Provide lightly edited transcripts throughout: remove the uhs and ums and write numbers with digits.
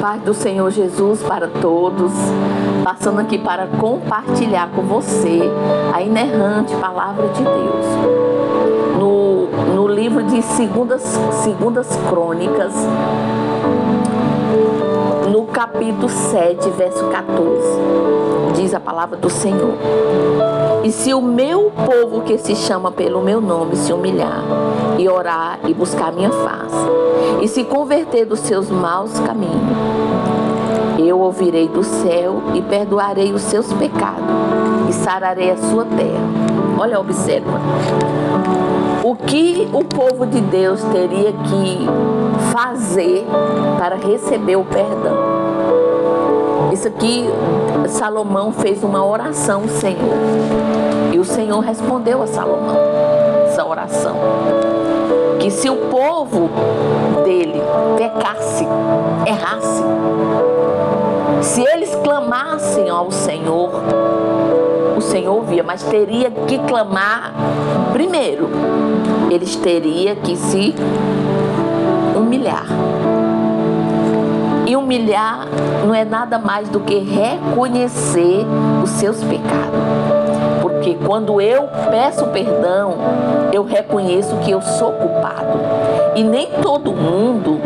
Paz do Senhor Jesus para todos, passando aqui para compartilhar com você a inerrante palavra de Deus. No livro de Segundas Crônicas, no capítulo 7, verso 14, diz a palavra do Senhor: e se o meu povo que se chama pelo meu nome se humilhar e orar e buscar minha face e se converter dos seus maus caminhos, eu ouvirei do céu e perdoarei os seus pecados e sararei a sua terra. Olha, observa. O que o povo de Deus teria que fazer para receber o perdão? Isso aqui, Salomão fez uma oração ao Senhor. E o Senhor respondeu a Salomão essa oração. Que se o povo dele pecasse, errasse, se eles clamassem ao Senhor, o Senhor ouvia, mas teria que clamar primeiro. Eles teriam que se humilhar. E humilhar não é nada mais do que reconhecer os seus pecados. Porque quando eu peço perdão, eu reconheço que eu sou culpado. E nem todo mundo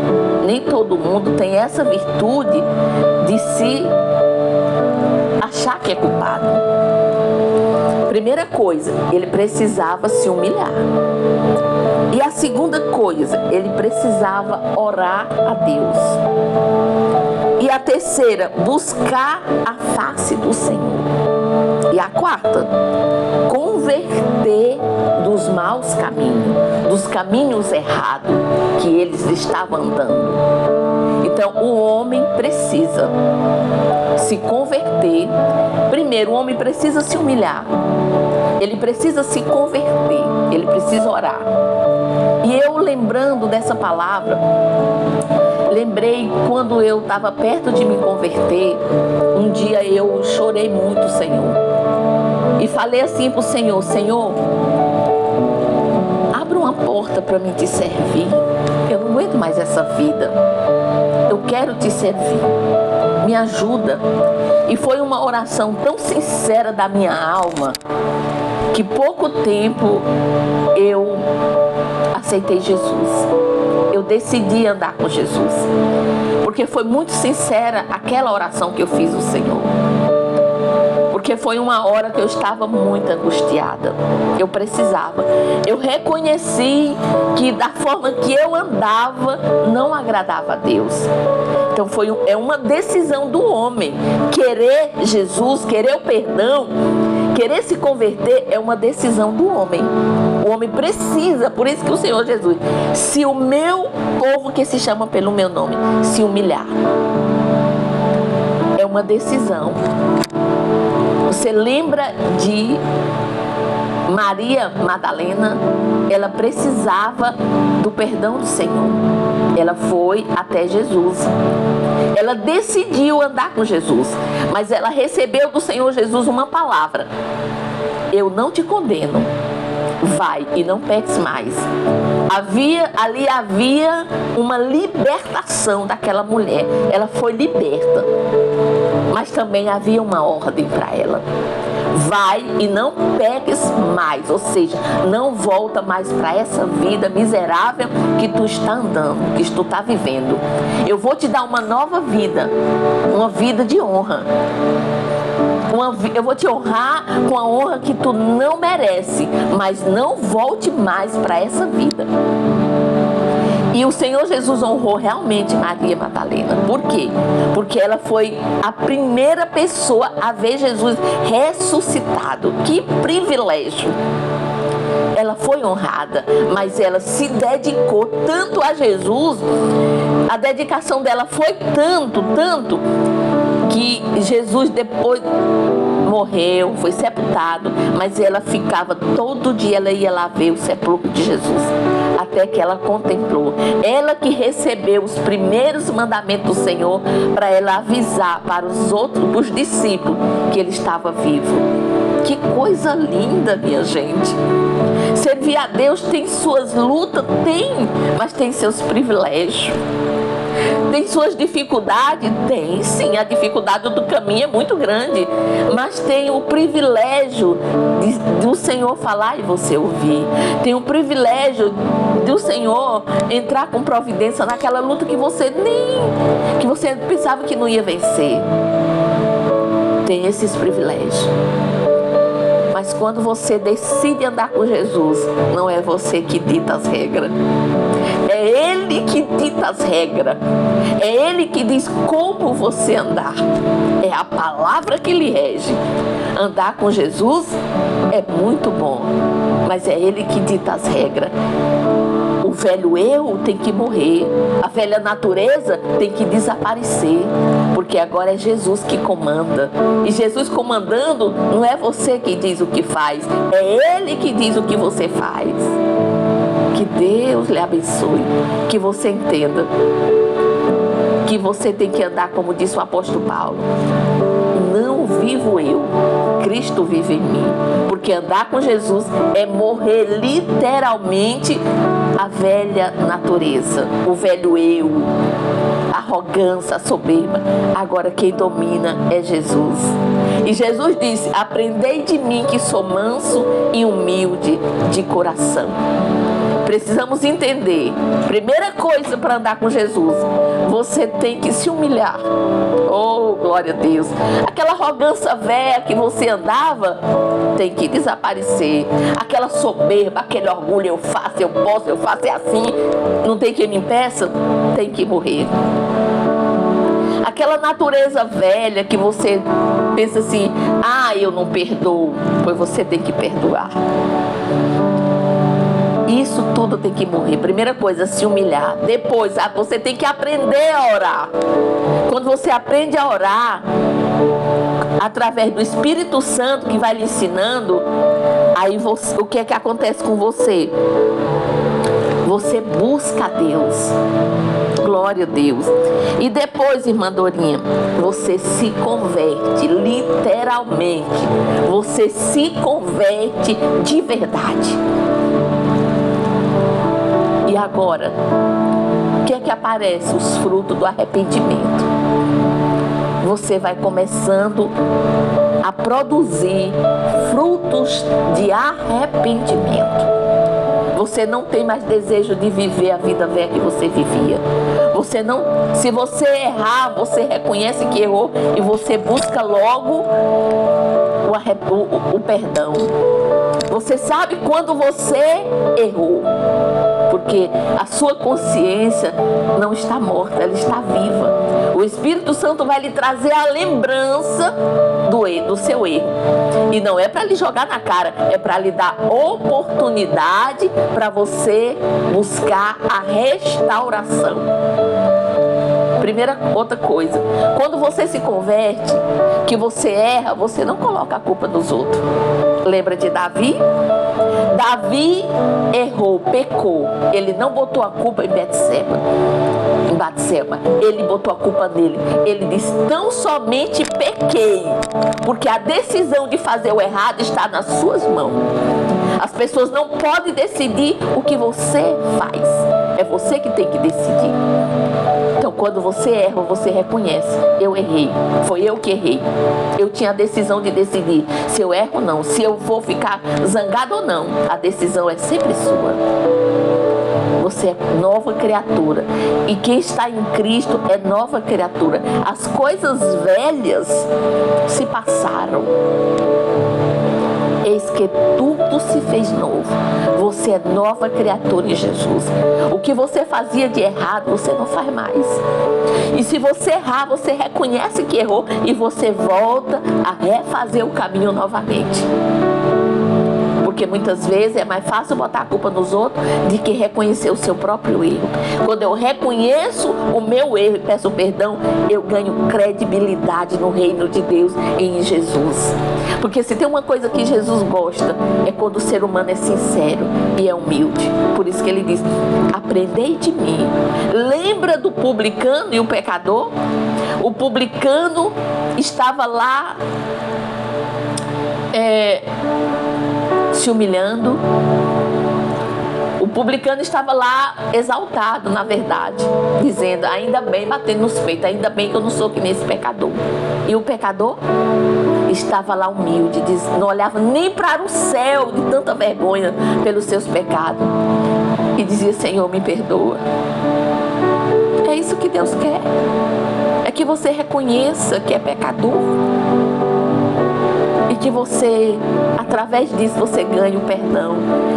tem essa virtude de se achar que é culpado. Primeira coisa, ele precisava se humilhar. E a segunda coisa, ele precisava orar a Deus. E a terceira, buscar a face do Senhor. E a quarta, converter dos maus caminhos, dos caminhos errados que eles estavam andando. Então, o homem precisa se converter. Primeiro, o homem precisa se humilhar. Ele precisa se converter. Ele precisa orar. E eu, lembrando dessa palavra, lembrei quando eu estava perto de me converter. Um dia eu chorei muito, Senhor. E falei assim para o Senhor: Senhor, abre uma porta para mim te servir. Eu não aguento mais essa vida. Eu quero te servir. Me ajuda. E foi uma oração tão sincera da minha alma que pouco tempo eu aceitei Jesus. Eu decidi andar com Jesus. Porque foi muito sincera aquela oração que eu fiz ao Senhor. Porque foi uma hora que eu estava muito angustiada. Eu precisava. Eu reconheci que da forma que eu andava não agradava a Deus. Então é uma decisão do homem. Querer Jesus, querer o perdão, querer se converter é uma decisão do homem. O homem precisa, por isso que o Senhor Jesus, se o meu povo que se chama pelo meu nome se humilhar, é uma decisão. Você lembra de Maria Madalena? Ela precisava do perdão do Senhor. Ela foi até Jesus. Ela decidiu andar com Jesus. Mas ela recebeu do Senhor Jesus uma palavra: eu não te condeno. Vai e não peques mais. Ali havia uma libertação daquela mulher. Ela foi liberta. Mas também havia uma ordem para ela: vai e não peques mais. Ou seja, não volta mais para essa vida miserável que tu está andando, que tu está vivendo. Eu vou te dar uma nova vida, uma vida de honra. Eu vou te honrar com a honra que tu não merece, mas não volte mais para essa vida. E o Senhor Jesus honrou realmente Maria Madalena. Por quê? Porque ela foi a primeira pessoa a ver Jesus ressuscitado. Que privilégio! Ela foi honrada, mas ela se dedicou tanto a Jesus. A dedicação dela foi tanto, que Jesus depois morreu, foi sepultado, mas ela ficava todo dia, ela ia lá ver o sepulcro de Jesus, até que ela contemplou. Ela que recebeu os primeiros mandamentos do Senhor para ela avisar para os discípulos que ele estava vivo. Que coisa linda, minha gente. Servir a Deus tem suas lutas, tem, mas tem seus privilégios. Tem suas dificuldades? Tem sim, a dificuldade do caminho é muito grande, mas tem o privilégio do Senhor falar e você ouvir. Tem o privilégio do Senhor entrar com providência naquela luta que você pensava que não ia vencer. Tem esses privilégios. Mas quando você decide andar com Jesus, não é você que dita as regras. É Ele que dita as regras. É Ele que diz como você andar. É a palavra que lhe rege. Andar com Jesus é muito bom, mas é Ele que dita as regras. O velho eu tem que morrer. A velha natureza tem que desaparecer. Porque agora é Jesus que comanda. E Jesus comandando, não é você que diz o que faz. É Ele que diz o que você faz. Que Deus lhe abençoe. Que você entenda que você tem que andar como disse o apóstolo Paulo. Não vivo eu, Cristo vive em mim. Porque andar com Jesus é morrer literalmente a velha natureza, o velho eu, a arrogância, a soberba. Agora quem domina é Jesus. E Jesus disse: aprendei de mim que sou manso e humilde de coração. Precisamos entender, primeira coisa para andar com Jesus, você tem que se humilhar. Oh, glória a Deus. Aquela arrogância velha que você andava tem que desaparecer. Aquela soberba, aquele orgulho, eu faço, eu posso, eu faço, é assim, não tem quem me impeça, tem que morrer. Aquela natureza velha que você pensa assim: eu não perdoo, pois você tem que perdoar. Isso tudo tem que morrer. Primeira coisa, se humilhar. Depois, você tem que aprender a orar. Quando você aprende a orar, através do Espírito Santo que vai lhe ensinando, aí o que é que acontece com você? Você busca a Deus. Glória a Deus. E depois, irmã Dorinha, você se converte, literalmente. Você se converte de verdade. E agora, o que é que aparece? Os frutos do arrependimento. Você vai começando a produzir frutos de arrependimento. Você não tem mais desejo de viver a vida velha que você vivia. Se você errar, você reconhece que errou e você busca logo o perdão. Você sabe quando você errou, porque a sua consciência não está morta, ela está viva. O Espírito Santo vai lhe trazer a lembrança do seu erro. E não é para lhe jogar na cara, é para lhe dar oportunidade para você buscar a restauração. Outra coisa, quando você se converte, que você erra, você não coloca a culpa dos outros. Lembra de Davi? Davi errou, pecou. Ele não botou a culpa em Batseba. Ele botou a culpa nele. Ele disse: tão somente pequei, porque a decisão de fazer o errado está nas suas mãos. As pessoas não podem decidir o que você faz. É você que tem que decidir. Então, quando você erra, você reconhece: eu errei, foi eu que errei. Eu tinha a decisão de decidir se eu erro ou não, se eu vou ficar zangado ou não. A decisão é sempre sua. Você é nova criatura. E quem está em Cristo é nova criatura. As coisas velhas se passaram. Eis que tudo se fez novo. Você é nova criatura em Jesus. O que você fazia de errado, você não faz mais. E se você errar, você reconhece que errou e você volta a refazer o caminho novamente. Porque muitas vezes é mais fácil botar a culpa nos outros do que reconhecer o seu próprio erro. Quando eu reconheço o meu erro e peço perdão, eu ganho credibilidade no reino de Deus em Jesus. Porque se tem uma coisa que Jesus gosta, é quando o ser humano é sincero e é humilde. Por isso que ele diz: aprendei de mim. Lembra do publicano e o pecador? O publicano estava lá se humilhando. publicano estava lá exaltado, na verdade, dizendo: ainda bem, batendo nos peitos, ainda bem que eu não sou que nem esse pecador. E o pecador estava lá humilde, não olhava nem para o céu de tanta vergonha pelos seus pecados, e dizia: Senhor, me perdoa. É isso que Deus quer, é que você reconheça que é pecador, e que você, através disso, você ganha o perdão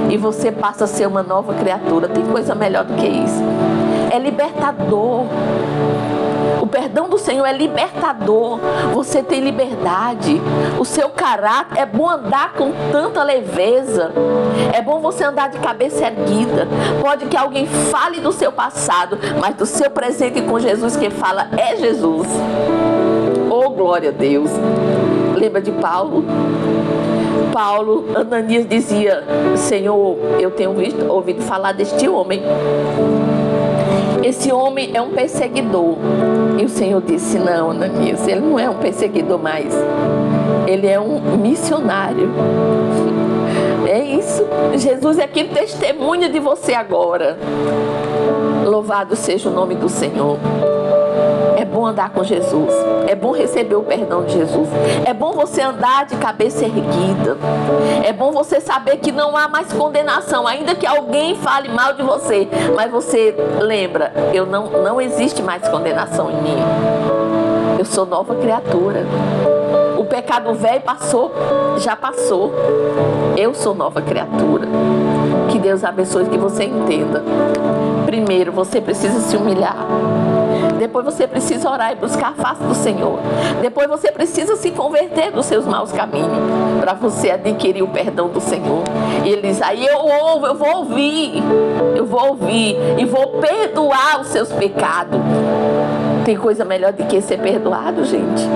e você passa a ser uma nova criatura. Tem coisa melhor do que isso. É libertador. O perdão do Senhor é libertador. Você tem liberdade. O seu caráter, é bom andar com tanta leveza. É bom você andar de cabeça erguida. Pode que alguém fale do seu passado, mas do seu presente com Jesus, quem fala é Jesus. Oh, glória a Deus. Lembra de Paulo? Ananias dizia: Senhor, eu tenho ouvido falar deste homem. Esse homem é um perseguidor. E o Senhor disse: não, Ananias, ele não é um perseguidor mais. Ele é um missionário. É isso. Jesus é quem testemunha de você agora. Louvado seja o nome do Senhor. É bom andar com Jesus. É bom receber o perdão de Jesus. É bom você andar de cabeça erguida. É bom você saber que não há mais condenação, ainda que alguém fale mal de você. Mas você lembra: não existe mais condenação em mim. Eu sou nova criatura. O pecado velho passou, já passou. Eu sou nova criatura. Que Deus abençoe, que você entenda. Primeiro, você precisa se humilhar. Depois você precisa orar e buscar a face do Senhor. Depois você precisa se converter dos seus maus caminhos, para você adquirir o perdão do Senhor. E ele diz: aí eu vou ouvir e vou perdoar os seus pecados. Tem coisa melhor do que ser perdoado, gente?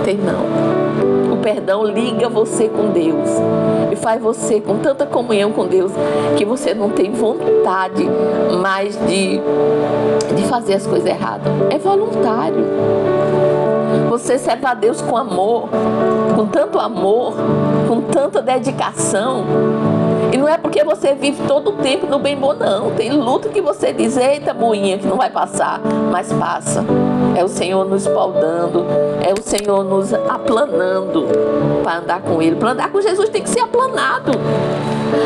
Tem não. O perdão liga você com Deus e faz você com tanta comunhão com Deus que você não tem vontade mais de fazer as coisas erradas. É voluntário. Você serve a Deus com amor, com tanta dedicação. E não é porque você vive todo o tempo no bem bom, não. Tem luta que você diz: eita, moinha, que não vai passar, mas passa. É o Senhor nos espaldando, é o Senhor nos aplanando para andar com Ele. Para andar com Jesus tem que ser aplanado.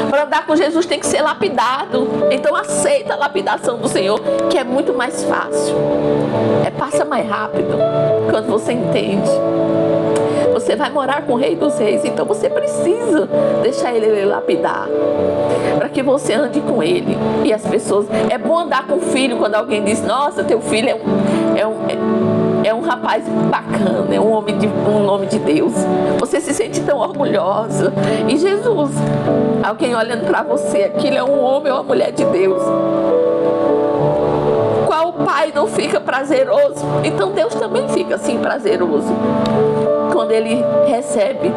Para andar com Jesus tem que ser lapidado. Então aceita a lapidação do Senhor, que é muito mais fácil. Passa mais rápido quando você entende. Você vai morar com o Rei dos Reis, então você precisa deixar Ele lapidar, para que você ande com Ele. E as pessoas, é bom andar com o filho. Quando alguém diz: nossa, teu filho é um rapaz bacana, é um homem de Deus. Você se sente tão orgulhosa. E Jesus, alguém olhando para você, aquilo é um homem ou uma mulher de Deus. Qual pai não fica prazeroso? Então Deus também fica assim prazeroso quando Ele recebe,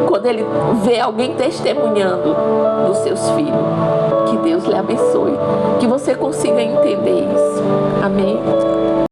quando Ele vê alguém testemunhando dos seus filhos. Que Deus lhe abençoe, que você consiga entender isso. Amém.